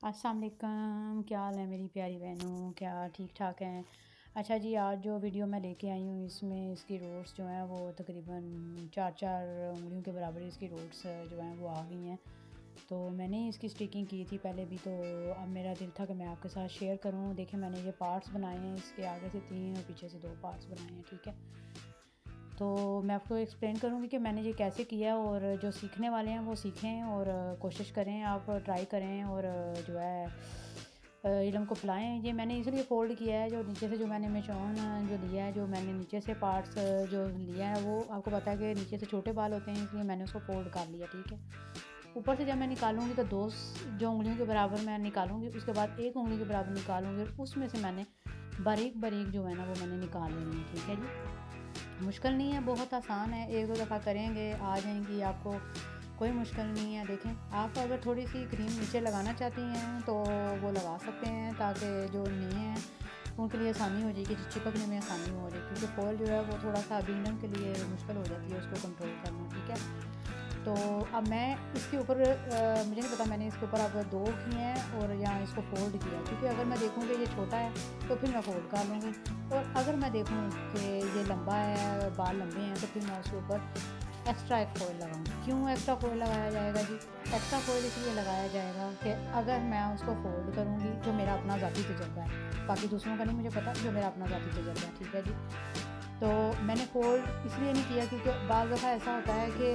अस्सलाम वालेकुम, क्या हाल है मेरी प्यारी बहनों, क्या ठीक ठाक हैं। अच्छा जी, आज जो वीडियो मैं लेके आई हूँ इसमें इसकी रोड्स जो हैं वो तकरीबन 4-4 उंगलियों के बराबर इसकी रोड्स जो हैं वो आ गई हैं। तो मैंने इसकी स्टिकिंग की थी पहले भी, तो अब मेरा दिल था कि मैं आपके साथ शेयर करूँ। देखिए मैंने ये पार्ट्स बनाए हैं, इसके आगे से 3 और पीछे से 2 पार्ट्स बनाए हैं, ठीक है। तो मैं आपको एक्सप्लेन करूँगी कि मैंने ये कैसे किया, और जो सीखने वाले हैं वो सीखें और कोशिश करें, आप ट्राई करें और जो है इल्म को फैलाएँ। ये मैंने इसलिए फ़ोल्ड किया है, जो नीचे से जो मैंने मेचॉन जो लिया है, जो मैंने नीचे से पार्ट्स जो लिया है, वो आपको पता है कि नीचे से छोटे बाल होते हैं, इसलिए मैंने उसको फ़ोल्ड कर लिया, ठीक है। ऊपर से जब मैं निकालूँगी तो 2 जो उंगलियों के बराबर मैं निकालूँगी, उसके बाद 1 उंगली के बराबर निकालूँगी और उसमें से मैंने बारीक-बारीक जो है ना वो मैंने निकाल लेनी है, ठीक है जी। मुश्किल नहीं है, बहुत आसान है, 1-2 दफ़ा करेंगे आ जाएंगी आपको, कोई मुश्किल नहीं है। देखें, आप अगर थोड़ी सी क्रीम नीचे लगाना चाहती हैं तो वो लगा सकते हैं, ताकि जो नए हैं उनके लिए आसानी हो जाएगी, चिपकने में आसानी हो जाएगी, क्योंकि फॉल जो है वो थोड़ा सा बीनम के लिए मुश्किल हो जाती है उसको कंट्रोल करना, ठीक है। तो अब मैं इसके ऊपर मुझे नहीं पता, मैंने इसके ऊपर अब 2 किए हैं और यहाँ इसको फ़ोल्ड किया, क्योंकि अगर मैं देखूँ कि ये छोटा है तो फिर मैं फ़ोल्ड कर लूँगी, और अगर मैं देखूँ कि ये लंबा है, बाल लंबे हैं, तो फिर मैं उसके ऊपर एक्स्ट्रा एक फ़ॉइल लगाऊँगी। क्यों एक्स्ट्रा फ़ॉइल लगाया जाएगा जी? एक्स्ट्रा फ़ॉइल इसलिए लगाया जाएगा कि अगर मैं उसको फ़ोल्ड करूँगी, जो मेरा अपना ज़ाती तजुर्बा है, बाकी दूसरों का नहीं मुझे पता, जो मेरा अपना ज़ाती तजुर्बा है, ठीक है जी। तो मैंने फ़ोल्ड इसलिए नहीं किया क्योंकि बाज़ दफ़ा ऐसा होता है कि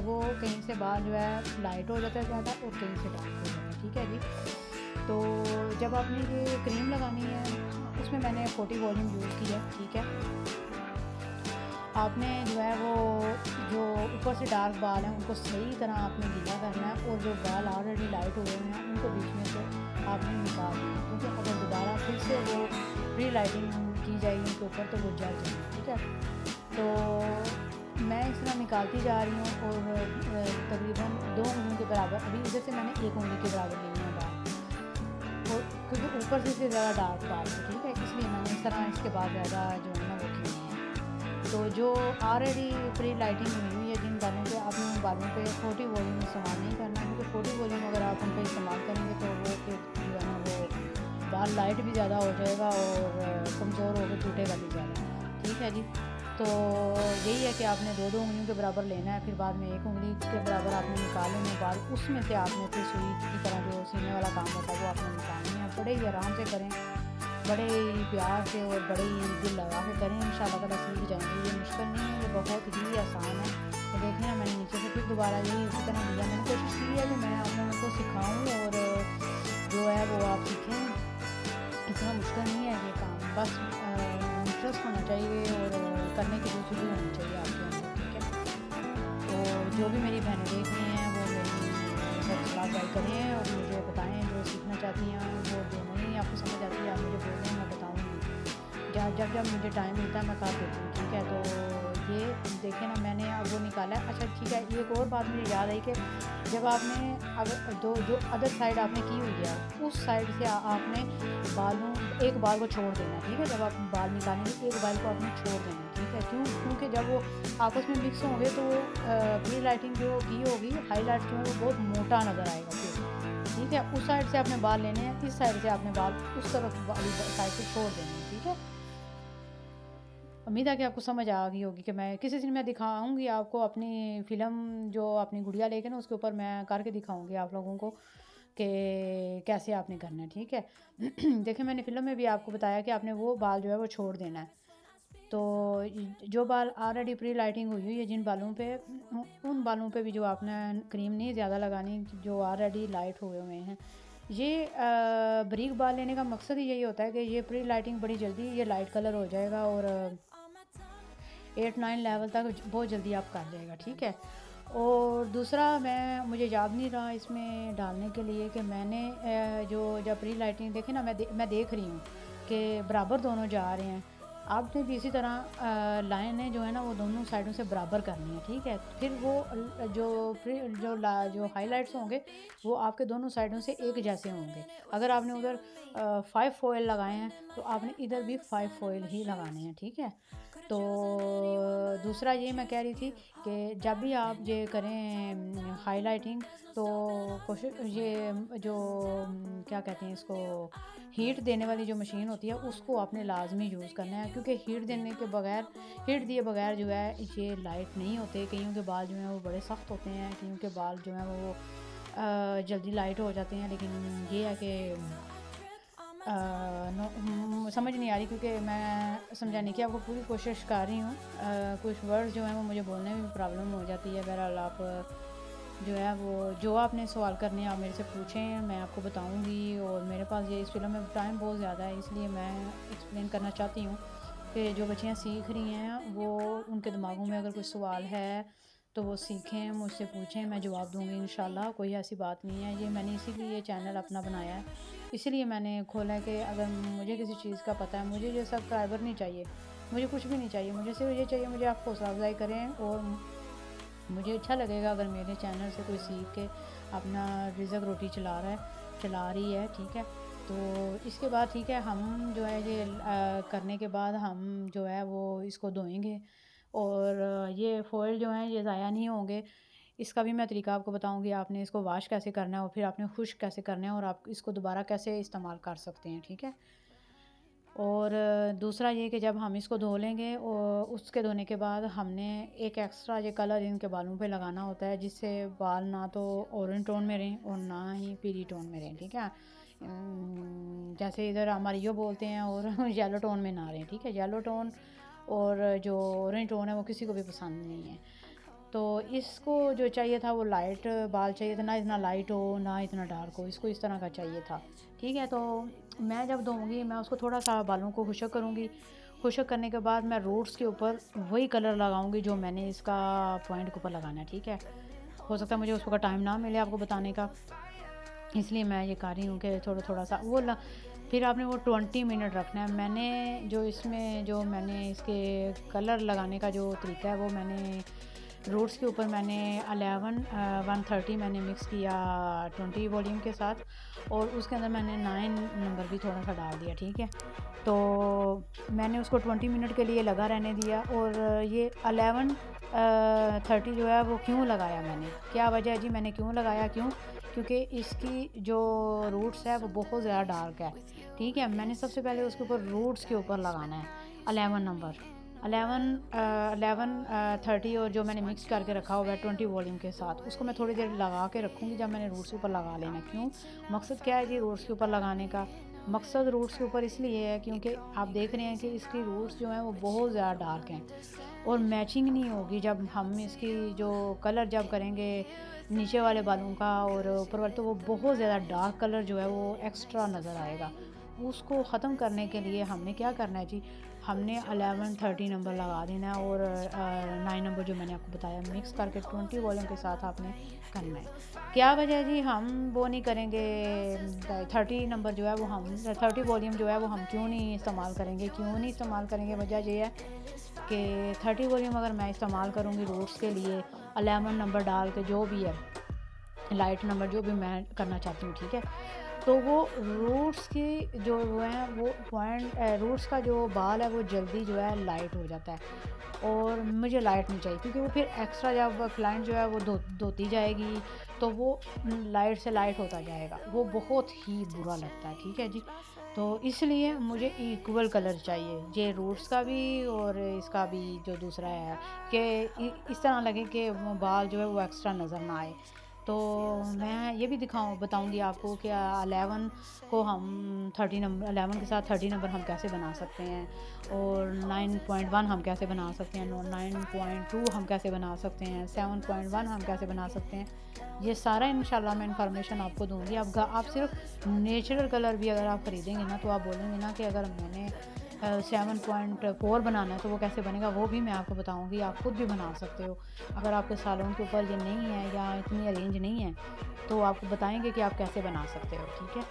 वो कहीं से बाल जो है लाइट हो जाता है ज़्यादा और कहीं से डार्क हो जाता है, ठीक है जी। तो जब आपने ये क्रीम लगानी है, उसमें मैंने 40 वॉल्यूम यूज़ की है, ठीक है। आपने जो है वो जो ऊपर से डार्क बाल हैं उनको सही तरह आपने गीला करना है, और जो बाल ऑलरेडी लाइट हुए हैं उनको बीच में से आपने निकाल देना है, क्योंकि अगर दोबारा फिर से वो री लाइटिंग की जाएगी उनके ऊपर तो वो जल जाएंगे, ठीक है। तो मैं इस तरह निकालती जा रही हूँ, और तकरीबन 2 उंगलियों के बराबर, अभी इधर से मैंने 1 उंगली के बराबर लेनी है बाल, और क्योंकि ऊपर से ज़्यादा डार्क बाल है, ठीक है, इसलिए मैंने इस तरह इसके बाद ज़्यादा जो है ना वो किए हैं। तो जो ऑलरेडी प्री लाइटिंग हुई हुई है जिन बालों पे, आपने उन बालों पे 40 वॉल्यूम इस्तेमाल नहीं करना, क्योंकि 40 वॉल्यूम अगर आप उन पर इस्तेमाल करेंगे तो वो फिर जो है ना वो बाल लाइट भी ज़्यादा हो जाएगा और कमज़ोर होकर टूटेगा भी ज़्यादा, ठीक है जी। तो यही है कि आपने 2-2 उंगलियों के बराबर लेना है, फिर बाद में 1 उंगली के बराबर आपने निकाल लेने बाल, उसमें से आपने फिर सुई की तरह जो सीने वाला काम होता है वो आपने निकालना है। बड़े ही आराम से करें, बड़े ही प्यार से और बड़े ही दिल लगा के करें, इंशाल्लाह ताला सीख जाएंगे। ये मुश्किल नहीं है, ये बहुत ही आसान है। तो देखें ना, मैंने नीचे से फिर दोबारा यही उसी तरह लिया, मैंने कोशिश की है कि मैं आप लोगों को सिखाऊँ और जो है वो आप सीखें। इतना मुश्किल नहीं है ये काम, बस इंटरेस्ट होना चाहिए और करने की रुचि होनी चाहिए आपके अंदर, ठीक है। तो जो भी मेरी बहनें देख रही हैं वो मेरी सब्सक्राइब करें और मुझे बताएं, जो सीखना चाहती हैं वो, जो नहीं आपको समझ आती है आप मुझे बोलें, मैं बताऊँगी। जब जब जब मुझे टाइम मिलता है मैं कर देती हूँ, ठीक है। तो ये देखें ना, मैंने अब वो निकाला है। अच्छा ठीक है, एक और बात मुझे याद आई कि जब आपने अगर दो जो अदर साइड आपने की हुई है, उस साइड से आपने बालों एक बाल को छोड़ देना है, ठीक है। जब आप बाल निकालेंगे एक बाल को आपने छोड़ देना है, ठीक है। क्यों? क्योंकि जब वो आपस में मिक्स होंगे तो प्री लाइटिंग जो की होगी, हाईलाइट जो है वो बहुत मोटा नज़र आएगा फिर, ठीक है। उस साइड से आपने बाल लेने हैं, इस साइड से आपने बाल उस तरफ वाली साइड से छोड़ देने हैं, ठीक है। उम्मीद है कि आपको समझ आ गई होगी कि मैं किसी दिन मैं दिखाऊंगी आपको अपनी फ़िल्म, जो अपनी गुड़िया लेके ना उसके ऊपर मैं करके दिखाऊंगी आप लोगों को कि कैसे आपने करना है, ठीक है। देखिए मैंने फ़िल्म में भी आपको बताया कि आपने वो बाल जो है वो छोड़ देना है। तो जो बाल ऑलरेडी प्री लाइटिंग हुई हुई है जिन बालों पे, उन बालों पे भी जो आपने क्रीम नहीं ज़्यादा लगानी, जो ऑलरेडी लाइट हुए हुए हैं। ये बारीक बाल लेने का मकसद ही यही होता है कि ये प्री लाइटिंग बड़ी जल्दी ये लाइट कलर हो जाएगा, और 8-9 लेवल तक बहुत जल्दी आप कर जाएगा, ठीक है। और दूसरा, मुझे याद नहीं रहा इसमें डालने के लिए कि मैंने जो जब प्री लाइटिंग देखे ना, मैं देख रही हूँ कि बराबर दोनों जा रहे हैं। आपने भी इसी तरह लाइनें जो है ना वो दोनों साइडों से बराबर करनी है, ठीक है। फिर वो जो हाइलाइट्स होंगे वो आपके दोनों साइडों से एक जैसे होंगे। अगर आपने उधर 5 फॉइल लगाए हैं तो आपने इधर भी 5 फॉइल ही लगाने हैं, ठीक है। तो दूसरा ये मैं कह रही थी कि जब भी आप ये करें हाइलाइटिंग, तो कोशिश ये जो क्या कहते हैं इसको, हीट देने वाली जो मशीन होती है उसको आपने लाजमी यूज़ करना है, क्योंकि हीट दिए बगैर जो है ये लाइट नहीं होते। कईयों के बाल जो हैं वो बड़े सख्त होते हैं, कईयों के बाल जो हैं वो जल्दी लाइट हो जाते हैं। लेकिन ये है कि समझ नहीं आ रही, क्योंकि मैं समझाने की आपको पूरी कोशिश कर रही हूँ। कुछ वर्ड्स जो हैं वो मुझे बोलने में भी प्रॉब्लम हो जाती है। बहरहाल आप जो है वो जो आपने सवाल करने हैं आप मेरे से पूछें, मैं आपको बताऊंगी। और मेरे पास ये इस फिल्म में टाइम बहुत ज़्यादा है, इसलिए मैं एक्सप्लेन करना चाहती हूँ कि जो बच्चियाँ सीख रही हैं वो उनके दिमागों में अगर कोई सवाल है तो वो सीखें, मुझसे पूछें, मैं जवाब दूँगी इंशाल्लाह। कोई ऐसी बात नहीं है। ये मैंने इसीलिए ये चैनल अपना बनाया है, इसीलिए मैंने खोला है कि अगर मुझे किसी चीज़ का पता है, मुझे जो सब्सक्राइबर नहीं चाहिए, मुझे कुछ भी नहीं चाहिए, मुझे सिर्फ ये चाहिए, मुझे आप हौसला अफजाई करें। और मुझे अच्छा लगेगा अगर मेरे चैनल से कोई सीख के अपना रिज़्क रोटी चला रही है, ठीक है। तो इसके बाद ठीक है, हम जो है ये करने के बाद हम जो है वो इसको धोएंगे। और ये फ़ॉइल जो है ये ज़ाया नहीं होंगे। इसका भी मैं तरीका आपको बताऊंगी, आपने इसको वाश कैसे करना है और फिर आपने खुश्क कैसे करना है और आप इसको दोबारा कैसे इस्तेमाल कर सकते हैं, ठीक है। और दूसरा ये कि जब हम इसको धो लेंगे और उसके धोने के बाद हमने एक एक्स्ट्रा ये कलर इनके बालों पे लगाना होता है, जिससे बाल ना तो ऑरेंज टोन में रहें और ना ही पीली टोन में रहें, ठीक है। जैसे इधर हमारे यो बोलते हैं, और येलो टोन में ना रहें, ठीक है। येलो टोन और जो ऑरेंज टोन है वो किसी को भी पसंद नहीं है। तो इसको जो चाहिए था वो लाइट बाल चाहिए था, ना इतना लाइट हो ना इतना डार्क हो, इसको इस तरह का चाहिए था, ठीक है। तो मैं जब धोऊंगी मैं उसको थोड़ा सा बालों को खुशक करूँगी। खुशक करने के बाद मैं रूट्स के ऊपर वही कलर लगाऊंगी जो मैंने इसका पॉइंट के ऊपर लगाना है, ठीक है। हो सकता है मुझे उस वक्त टाइम ना मिले आपको बताने का, इसलिए मैं ये कर रही हूँ कि थोड़ा थोड़ा सा फिर आपने वो 20 मिनट रखना है। मैंने इसके कलर लगाने का जो तरीका है वो मैंने रूट्स के ऊपर मैंने 130 मैंने मिक्स किया 20 वॉल्यूम के साथ, और उसके अंदर मैंने 9 नंबर भी थोड़ा सा डाल दिया, ठीक है। तो मैंने उसको 20 मिनट के लिए लगा रहने दिया। और ये 1130 जो है वो क्यों लगाया मैंने, क्या वजह है जी मैंने क्यों लगाया, क्योंकि इसकी जो रूट्स है वो बहुत ज़्यादा डार्क है, ठीक है। मैंने सबसे पहले उसके ऊपर रूट्स के ऊपर लगाना है 11 नंबर 1130, और जो मैंने मिक्स करके रखा हुआ है 20 वॉल्यूम के साथ, उसको मैं थोड़ी देर लगा के रखूँगी। जब मैंने रूट्स के ऊपर लगा लेना, क्यों मकसद क्या है जी रूट्स के ऊपर लगाने का, मकसद रूट्स के ऊपर इसलिए है क्योंकि आप देख रहे हैं कि इसकी रूट्स जो हैं वो बहुत ज़्यादा डार्क हैं और मैचिंग नहीं होगी। जब हम इसकी जो कलर जब करेंगे नीचे वाले बालों का और ऊपर वाले, तो वो बहुत ज़्यादा डार्क कलर जो है वो एक्स्ट्रा नज़र आएगा। उसको ख़त्म करने के लिए हमने क्या करना है जी, हमने 1130 नंबर लगा देना है और 9 नंबर जो मैंने आपको बताया मिक्स करके 20 वॉल्यूम के साथ आपने करना है। क्या वजह है जी हम वो नहीं करेंगे 30 नंबर जो है वो हम 30 वॉल्यूम जो है वो हम क्यों नहीं इस्तेमाल करेंगे, वजह ये है कि 30 वॉल्यूम अगर मैं इस्तेमाल करूँगी रूट्स के लिए 11 नंबर डाल के, जो भी है लाइट नंबर जो भी मैं करना चाहती हूँ, ठीक है। तो वो रूट्स की जो वो है वो पॉइंट रूट्स का जो बाल है वो जल्दी जो है लाइट हो जाता है, और मुझे लाइट नहीं चाहिए, क्योंकि वो फिर एक्स्ट्रा जब क्लाइंट जो है वो धोती जाएगी तो वो लाइट से लाइट होता जाएगा, वो बहुत ही बुरा लगता है, ठीक है जी। तो इसलिए मुझे इक्वल कलर चाहिए, ये रूट्स का भी और इसका भी जो दूसरा है, कि इस तरह लगे कि बाल जो है वो एक्स्ट्रा नज़र ना आए। तो मैं ये भी बताऊंगी आपको कि 11 को हम 30 नंबर 11 के साथ 30 नंबर हम कैसे बना सकते हैं, और 9.1 हम कैसे बना सकते हैं, 9.2 हम कैसे बना सकते हैं, 7.1 हम कैसे बना सकते हैं। ये सारा इंशाल्लाह मैं इन्फॉर्मेशन आपको दूंगी। आप सिर्फ नेचुरल कलर भी अगर आप ख़रीदेंगे ना तो आप बोलेंगे ना कि अगर मैंने 7.4 बनाना है तो वो कैसे बनेगा, वो भी मैं आपको बताऊंगी। आप खुद भी बना सकते हो, अगर आपके सालों के ऊपर ये नहीं है या इतनी अरेंज नहीं है तो आपको बताएंगे कि आप कैसे बना सकते हो, ठीक है।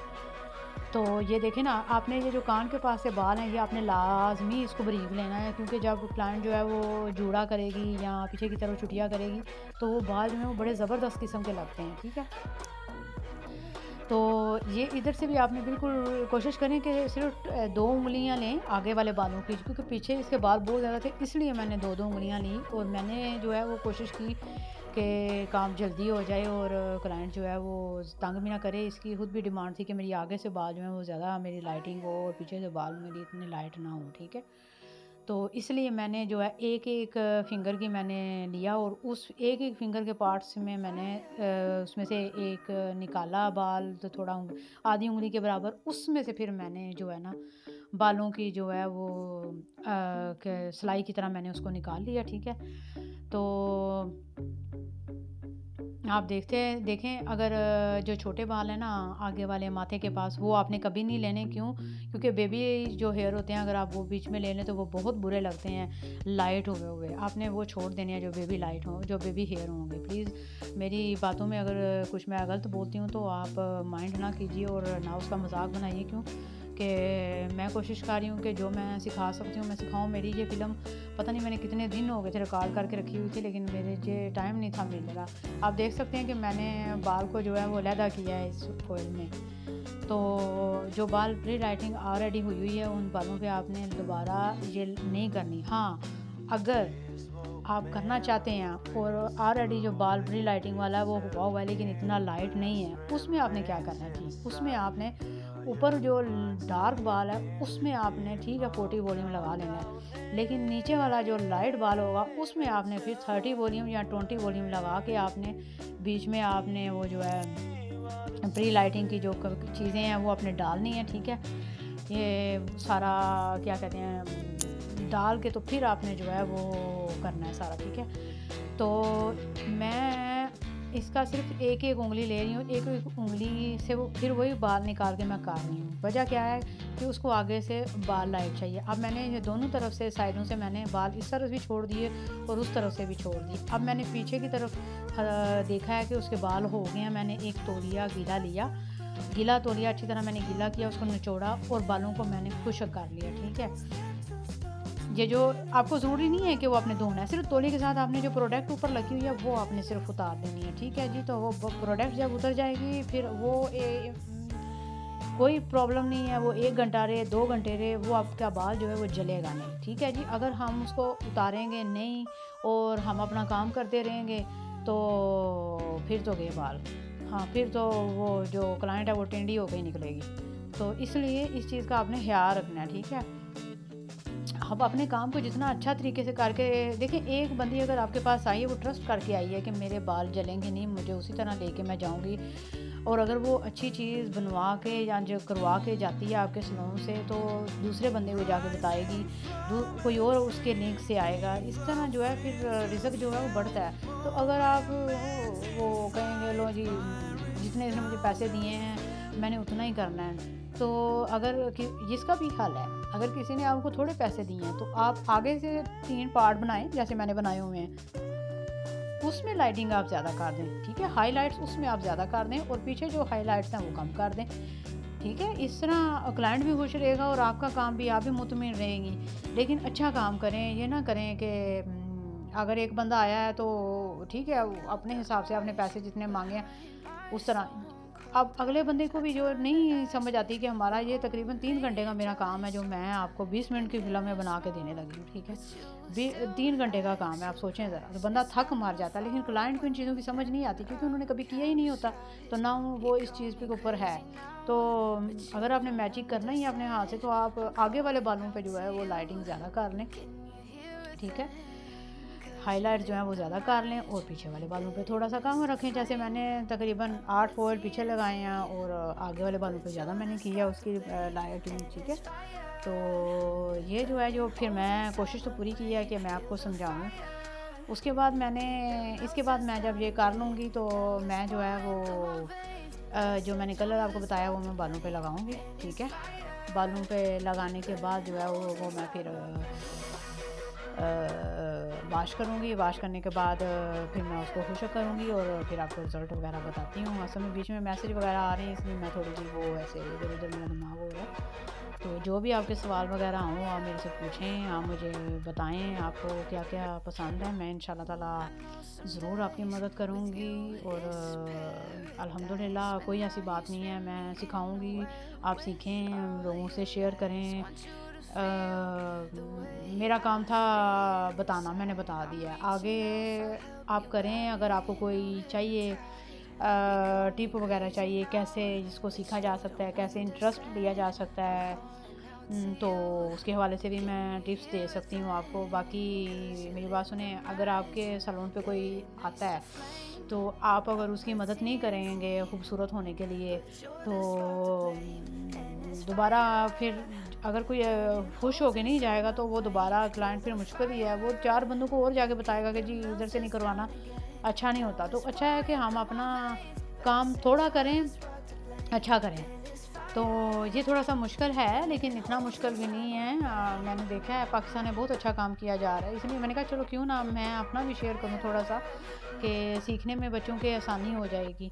तो ये देखें ना, आपने ये जो कान के पास से बाल हैं ये आपने लाजमी इसको बरीक लेना है, क्योंकि जब क्लाइंट जो है वो जूड़ा करेगी या पीछे की तरफ छुटिया करेगी तो वो बाल जो हैं वो बड़े ज़बरदस्त किस्म के लगते हैं, ठीक है। तो ये इधर से भी आपने बिल्कुल कोशिश करें कि सिर्फ 2 उंगलियां लें आगे वाले बालों की, क्योंकि पीछे इसके बाल बहुत ज़्यादा थे, इसलिए मैंने 2 उंगलियां ली। और मैंने जो है वो कोशिश की कि काम जल्दी हो जाए और क्लाइंट जो है वो तंग भी ना करे। इसकी खुद भी डिमांड थी कि मेरी आगे से बाल जो है वो ज़्यादा मेरी लाइटिंग हो और पीछे से बाल मेरी इतनी लाइट ना हो, ठीक है। तो इसलिए मैंने जो है एक एक फिंगर की मैंने लिया और उस एक एक फिंगर के पार्ट्स में मैंने उसमें से एक निकाला बाल, तो थोड़ा आधी उंगली के बराबर, उसमें से फिर मैंने जो है ना बालों की जो है वो सिलाई की तरह मैंने उसको निकाल लिया, ठीक है। तो आप देखें अगर जो छोटे बाल हैं ना आगे वाले माथे के पास, वो आपने कभी नहीं लेने। क्यों? क्योंकि बेबी जो हेयर होते हैं अगर आप वो बीच में ले लें तो वो बहुत बुरे लगते हैं लाइट हुए हुए। आपने वो छोड़ देने हैं जो बेबी लाइट हो, जो बेबी हेयर होंगे। प्लीज़ मेरी बातों में अगर कुछ मैं गलत बोलती हूँ तो आप माइंड ना कीजिए और ना उसका मजाक बनाइए। क्यों कि मैं कोशिश कर रही हूँ कि जो मैं सिखा सकती हूँ मैं सिखाऊँ। मेरी ये फ़िल्म पता नहीं मैंने कितने दिन हो गए थे रिकॉर्ड करके रखी हुई थी, लेकिन मेरे ये टाइम नहीं था मिल रहा। आप देख सकते हैं कि मैंने बाल को जो है वो लैदा किया है इस कोयल में। तो जो बाल प्री लाइटिंग ऑलरेडी हुई हुई है उन बालों पे आपने दोबारा ये नहीं करनी। हाँ, अगर आप करना चाहते हैं और ऑलरेडी जो बाल प्री लाइटिंग वाला है वो हुआ है लेकिन इतना लाइट नहीं है, उसमें आपने क्या करना है, ठीक, उसमें आपने ऊपर जो डार्क बाल है उसमें आपने ठीक है 40 वॉल्यूम लगा लेना है, लेकिन नीचे वाला जो लाइट बाल होगा उसमें आपने फिर 30 वॉल्यूम या 20 वॉल्यूम लगा के आपने बीच में आपने वो जो है प्री लाइटिंग की जो चीज़ें हैं वो आपने डालनी है, ठीक है। ये सारा क्या कहते हैं डाल के तो फिर आपने जो है वो करना है सारा, ठीक है। तो मैं इसका सिर्फ एक एक उंगली ले रही हूँ, एक एक उंगली से वो फिर वही बाल निकाल के मैं काट रही हूँ। वजह क्या है कि उसको आगे से बाल लाइट चाहिए। अब मैंने ये दोनों तरफ से साइडों से मैंने बाल इस तरफ भी छोड़ दिए और उस तरफ से भी छोड़ दिए। अब मैंने पीछे की तरफ देखा है कि उसके बाल हो गए हैं। मैंने एक तौलिया गीला लिया, गीला तौलिया अच्छी तरह मैंने गीला किया, उसको निचोड़ा और बालों को मैंने खुश्क कर लिया, ठीक है। ये जो आपको ज़रूरी नहीं है कि वो आपने धोना है, सिर्फ तौलिए के साथ आपने जो प्रोडक्ट ऊपर लगी हुई है वो आपने सिर्फ उतार देनी है, ठीक है जी। तो वो प्रोडक्ट जब उतर जाएगी फिर वो कोई प्रॉब्लम नहीं है, वो 1 घंटा रहे 2 घंटे रहे, वो आपका बाल जो है वो जलेगा नहीं, ठीक है जी। अगर हम उसको उतारेंगे नहीं और हम अपना काम करते रहेंगे तो फिर तो गए बाल। हाँ, फिर तो वो जो क्लाइंट है वो टेंडी होकर ही निकलेगी। तो इसलिए इस चीज़ का आपने ख्याल रखना है, ठीक है। आप अपने काम को जितना अच्छा तरीके से करके देखिए, एक बंदी अगर आपके पास आई है वो ट्रस्ट करके आई है कि मेरे बाल जलेंगे नहीं, मुझे उसी तरह लेके मैं जाऊंगी, और अगर वो अच्छी चीज़ बनवा के या जो करवा के जाती है आपके सलून से तो दूसरे बंदे को जाके बताएगी, कोई और उसके लिंक से आएगा। इस तरह जो है फिर रिज़्क जो है वो बढ़ता है। तो अगर आप वो कहेंगे लो जी जितने इसने मुझे पैसे दिए हैं मैंने उतना ही करना है, तो अगर जिसका भी हल है, अगर किसी ने आपको थोड़े पैसे दिए हैं तो आप आगे से 3 पार्ट बनाएं जैसे मैंने बनाए हुए हैं, उसमें लाइटिंग आप ज़्यादा कर दें, ठीक है। हाईलाइट्स उसमें आप ज़्यादा कर दें और पीछे जो हाईलाइट्स हैं वो कम कर दें, ठीक है। इस तरह क्लाइंट भी खुश रहेगा और आपका काम भी, आप भी मुतमिन रहेंगी। लेकिन अच्छा काम करें, ये ना करें कि अगर एक बंदा आया है तो ठीक है अपने हिसाब से आपने पैसे जितने मांगे हैं उस तरह। अब अगले बंदे को भी जो नहीं समझ आती कि हमारा ये तकरीबन 3 घंटे का मेरा काम है जो मैं आपको 20 मिनट की फिल्म में बना के देने लगी हूँ, ठीक है। 3 घंटे का काम है, आप सोचें ज़रा, तो बंदा थक मार जाता है। लेकिन क्लाइंट को इन चीज़ों की समझ नहीं आती क्योंकि उन्होंने कभी किया ही नहीं होता, तो ना वो इस चीज़ के ऊपर है। तो अगर आपने मैजिक करना ही है अपने हाथ से तो आप आगे वाले बालों पर जो है वो लाइटिंग ज़्यादा कर लें, ठीक है। हाईलाइट जो है वो ज़्यादा कर लें और पीछे वाले बालों पे थोड़ा सा कम रखें। जैसे मैंने तकरीबन 8 फॉइल पीछे लगाए हैं और आगे वाले बालों पे ज़्यादा मैंने किया उसकी लाइटिंग, ठीक है। तो ये जो है जो फिर मैं कोशिश तो पूरी की है कि मैं आपको समझाऊँ। उसके बाद मैंने इसके बाद मैं जब ये कर लूँगी तो मैं जो है वो जो मैंने कलर आपको बताया वो मैं बालों पे लगाऊँगी, ठीक है। बालों पे लगाने के बाद जो है वो मैं फिर वाश करूँगी। वाश करने के बाद फिर मैं उसको खुश्क करूँगी और फिर आपको रिज़ल्ट वगैरह बताती हूँ। असल में बीच में मैसेज वगैरह आ रहे हैं इसलिए मैं थोड़ी सी वो ऐसे इधर उधर मेरा दिमाग हो रहा है। तो जो भी आपके सवाल वगैरह हों आप मेरे से पूछें, आप मुझे बताएं आपको क्या क्या पसंद है। मैं इंशाल्लाह ताला ज़रूर आपकी मदद करूँगी और अल्हम्दुलिल्लाह कोई ऐसी बात नहीं है, मैं सिखाऊँगी, आप सीखें, लोगों से शेयर करें। मेरा काम था बताना, मैंने बता दिया। आगे आप करें, अगर आपको कोई चाहिए टिप वगैरह चाहिए कैसे इसको सीखा जा सकता है, कैसे इंटरेस्ट लिया जा सकता है, तो उसके हवाले से भी मैं टिप्स दे सकती हूँ आपको। बाकी मेरी बात सुने, अगर आपके सैलून पे कोई आता है तो आप अगर उसकी मदद नहीं करेंगे खूबसूरत होने के लिए, तो दोबारा फिर अगर कोई खुश होके नहीं जाएगा तो वो दोबारा क्लाइंट फिर मुझको भी है, वो 4 बंदों को और जाके बताएगा कि जी इधर से नहीं करवाना, अच्छा नहीं होता। तो अच्छा है कि हम अपना काम थोड़ा करें, अच्छा करें। तो ये थोड़ा-सा मुश्किल है, लेकिन इतना मुश्किल भी नहीं है। मैंने देखा है पाकिस्तान में बहुत अच्छा काम किया जा रहा है, इसलिए मैंने कहा चलो क्यों ना मैं अपना भी शेयर करूँ थोड़ा-सा, कि सीखने में बच्चों के आसानी हो जाएगी।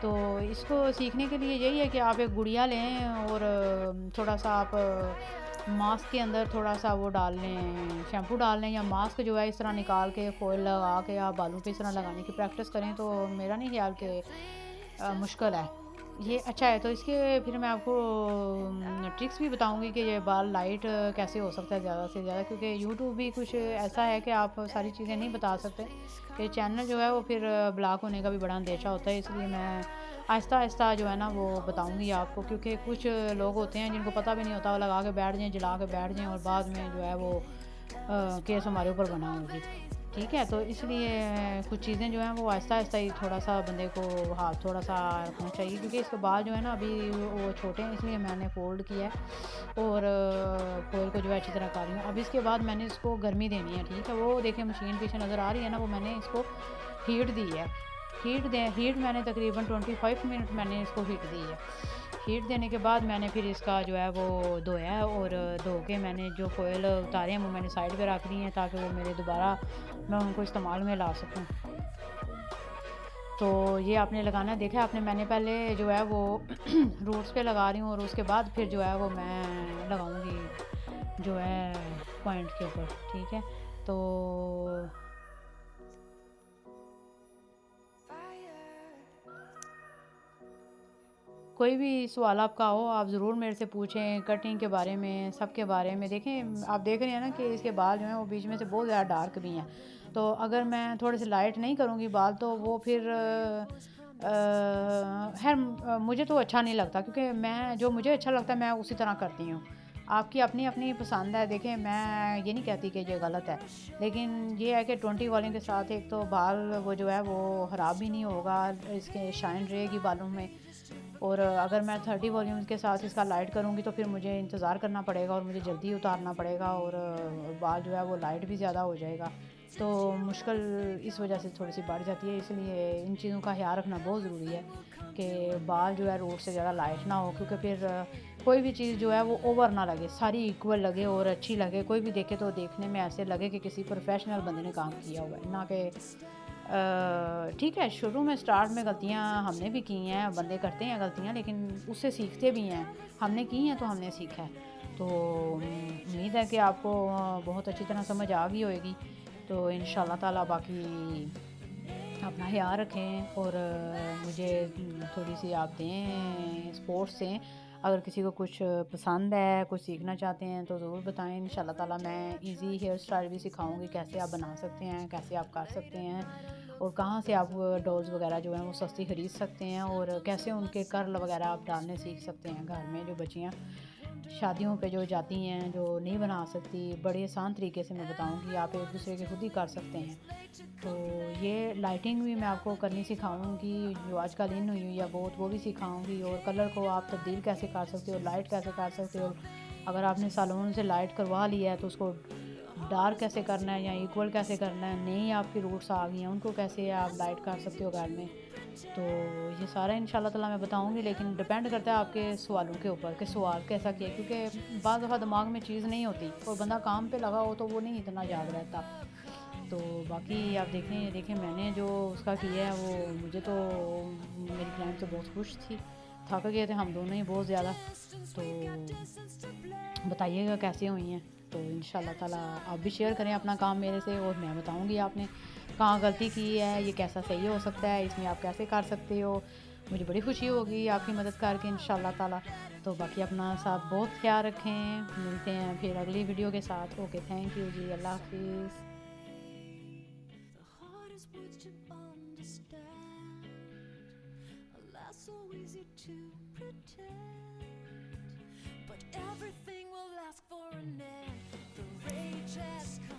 तो इसको सीखने के लिए यही है कि आप एक गुड़िया लें और थोड़ा-सा आप मास्क के अंदर थोड़ा-सा वो डाल लें, शैम्पू डाल लें, या मास्क जो है इस तरह निकाल के फ़ॉइल लगा के आप बालों पे इस तरह लगाने की प्रैक्टिस करें, तो मेरा नहीं ख़्याल कि मुश्किल है। ये अच्छा है। तो इसके फिर मैं आपको ट्रिक्स भी बताऊंगी कि ये बाल लाइट कैसे हो सकता है ज़्यादा से ज़्यादा, क्योंकि यूट्यूब भी कुछ ऐसा है कि आप सारी चीज़ें नहीं बता सकते, कि चैनल जो है वो फिर ब्लॉक होने का भी बड़ा अंदेशा होता है। इसलिए मैं आहिस्ता आहिस्ता जो है ना वो बताऊंगी आपको, क्योंकि कुछ लोग होते हैं जिनको पता भी नहीं होता, वो लगा के बैठ जाएँ, जला के बैठ जाएँ, और बाद में जो है वो केस हमारे ऊपर बना होगी। ठीक है, तो इसलिए कुछ चीज़ें जो हैं वो आहिस्ता-आहिस्ता ही थोड़ा-सा बंदे को हाथ थोड़ा-सा रखना चाहिए, क्योंकि इसके बाल जो है ना अभी वो छोटे हैं, इसलिए मैंने फ़ोल्ड किया है और फ़ोल्ड को जो है अच्छी तरह कर रही हूँ। अब इसके बाद मैंने इसको गर्मी देनी है, ठीक है? वो देखिए मशीन पीछे नज़र आ रही है ना, वो मैंने इसको हीट दी है। हीट मैंने तकरीबन 25 मिनट मैंने इसको हीट दी है। हीट देने के बाद मैंने फिर इसका जो है वो धोया है, और धो के मैंने जो फ़ॉइल उतारे हैं वो मैंने साइड पे रख दी हैं, ताकि वो मेरे दोबारा मैं उनको इस्तेमाल में ला सकूं। तो ये आपने लगाना है, देखा आपने, मैंने पहले जो है वो रूट्स पे लगा रही हूँ, और उसके बाद फिर जो है वो मैं लगाऊंगी जो है पॉइंट के ऊपर, ठीक है? तो कोई भी सवाल आपका हो आप ज़रूर मेरे से पूछें, कटिंग के बारे में, सब के बारे में। देखें, आप देख रहे हैं ना कि इसके बाल जो हैं वो बीच में से बहुत ज़्यादा डार्क भी हैं, तो अगर मैं थोड़े से लाइट नहीं करूँगी बाल, तो वो फिर खैर मुझे तो अच्छा नहीं लगता, क्योंकि मैं जो मुझे अच्छा लगता है मैं उसी तरह करती हूँ। आपकी अपनी अपनी पसंद है। देखें, मैं ये नहीं कहती कि ये गलत है, लेकिन ये है कि 20 वॉल्यूम के साथ एक तो बाल वो जो है वो ख़राब भी नहीं होगा, इसके शाइन रहेगी बालों में। और अगर मैं 30 वॉल्यूम्स के साथ इसका लाइट करूँगी तो फिर मुझे इंतज़ार करना पड़ेगा, और मुझे जल्दी उतारना पड़ेगा, और बाल जो है वो लाइट भी ज़्यादा हो जाएगा, तो मुश्किल इस वजह से थोड़ी सी बढ़ जाती है। इसलिए इन चीज़ों का ख्याल रखना बहुत ज़रूरी है कि बाल जो है रूट से ज़्यादा लाइट ना हो, क्योंकि फिर कोई भी चीज़ जो है वो ओवर ना लगे, सारी इक्वल लगे और अच्छी लगे। कोई भी देखे तो देखने में ऐसे लगे कि किसी प्रोफेशनल बंदे ने काम किया हुआ है, ना कि ठीक है, शुरू में स्टार्ट में गलतियाँ हमने भी की हैं, बंदे करते हैं गलतियाँ, लेकिन उससे सीखते भी हैं। हमने की हैं तो हमने सीखा है। तो उम्मीद है कि आपको बहुत अच्छी तरह समझ आ गई होगी। तो इंशाल्लाह ताला बाकी अपना ख्याल रखें, और मुझे थोड़ी सी आप दें, स्पोर्ट्स दें। अगर किसी को कुछ पसंद है, कुछ सीखना चाहते हैं तो ज़रूर बताएं। इंशाल्लाह ताला मैं इजी हेयर स्टाइल भी सिखाऊंगी, कैसे आप बना सकते हैं, कैसे आप कर सकते हैं, और कहाँ से आप डॉल्स वगैरह जो हैं वो सस्ती ख़रीद सकते हैं, और कैसे उनके कर्ल वगैरह आप डालने सीख सकते हैं। घर में जो बच्चियाँ शादियों पे जो जाती हैं, जो नहीं बना सकती, बड़े आसान तरीके से मैं बताऊंगी, आप एक दूसरे के खुद ही कर सकते हैं। तो ये लाइटिंग भी मैं आपको करनी सिखाऊंगी, जो आजकल इन हुई है बहुत, वो भी सिखाऊंगी, और कलर को आप तब्दील कैसे कर सकते हो, लाइट कैसे कर सकते हो। अगर आपने सैलून से लाइट करवा लिया है तो उसको डार्क कैसे करना है या इक्वल कैसे करना है, नई आपकी रूट्स आ गई हैं उनको कैसे आप लाइट कर सकते हो घर में। तो ये सारा इंशाल्लाह ताला मैं बताऊंगी, लेकिन डिपेंड करता है आपके सवालों के ऊपर कि सवाल कैसा किया, क्योंकि बाज़ दफ़ा दिमाग में चीज़ नहीं होती और बंदा काम पे लगा हो तो वो नहीं इतना याद रहता। तो बाकी आप देखें मैंने जो उसका किया है वो, मुझे तो मेरी क्लाइंट तो बहुत खुश थी। थक गए थे हम दोनों ही बहुत ज़्यादा। तो बताइएगा कैसे हुई हैं। तो इंशाल्लाह ताला आप भी शेयर करें अपना काम मेरे से, और मैं बताऊंगी आपने कहाँ गलती की है, ये कैसा सही हो सकता है, इसमें आप कैसे कर सकते हो। मुझे बड़ी खुशी होगी आपकी मदद करके इंशाल्लाह ताला। तो बाकी अपना साथ बहुत ख्याल रखें, मिलते हैं फिर अगली वीडियो के साथ। ओके, थैंक यू जी, अल्लाह हाफिज़। The hardest words to understand, alas, so easy to pretend. But everything will ask for an end. The rage has come.